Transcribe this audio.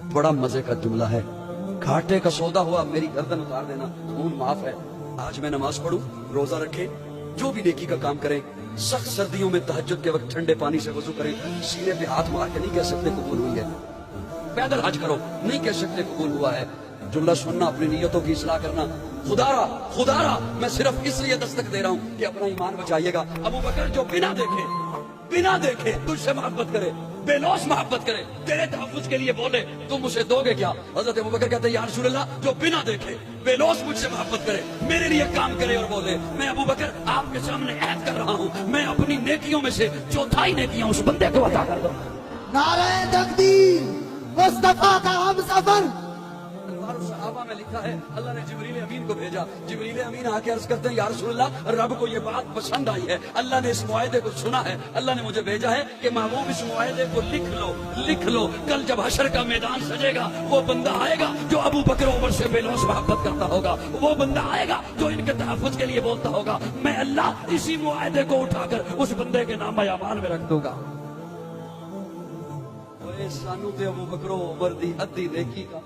बड़ा मजे का जुमला है, घाटे का सौदा हुआ मेरी गर्दन उतार देना, खून माफ है। आज मैं नमाज पढ़ूं, रोजा रखें, जो भी नेकी का काम करें, सख्त सर्दियों में तहज्जुद के वक्त ठंडे पानी से वजू करें, सीने पे हाथ मार के नहीं कह सकते कबूल हुई है। पैदल हज करो, नहीं कह सकते कबूल हुआ है। जुमला सुनना, अपनी नीयतों की इस्लाह करना। खुदारा मैं सिर्फ इसलिए दस्तक दे रहा हूँ कि अपना ईमान बचाइएगा। अबू बकर जो बिना देखे तुझसे मोहब्बत करे, बेलौस मोहब्बत करे, तेरे तहफ्फुज के लिए बोले, तुम मुझे दोगे क्या? हजरत अबू बकर कहते हैं, या रसूल अल्लाह, जो बिना देखे बेलौस मुझसे मोहब्बत करे, मेरे लिए काम करे और बोले, मैं अबू बकर आपके सामने ऐद कर रहा हूँ, मैं अपनी नेकियों में से चौथाई नेकियां उस बंदे को अता कर दूं। नारे तकबीर, मुस्तफा का हम सफर। सहाबा में लिखा है, अल्लाह ने जिब्रील अमीन को भेजा। जिब्रील अमीन आके अर्ज करते हैं, या रसूल अल्लाह, रब को ये बात पसंद आई है, अल्लाह ने इस मुआहदे को सुना है, अल्लाह ने मुझे भेजा है कि महबूब इस मुआहदे को लिख लो। कल जब हशर का मैदान सजेगा, वो बंदा आएगा जो अबू बकर उमर से बेलौस मोहब्बत करता होगा, वो बंदा आएगा जो इनके तहफ्फुज के लिए बोलता होगा, मैं अल्लाह इसी मुआहदे को उठाकर उस बंदे के नाम अमाल में रख दूंगा। सानू ते अबू बकर उमर दी अद्धी नेकी का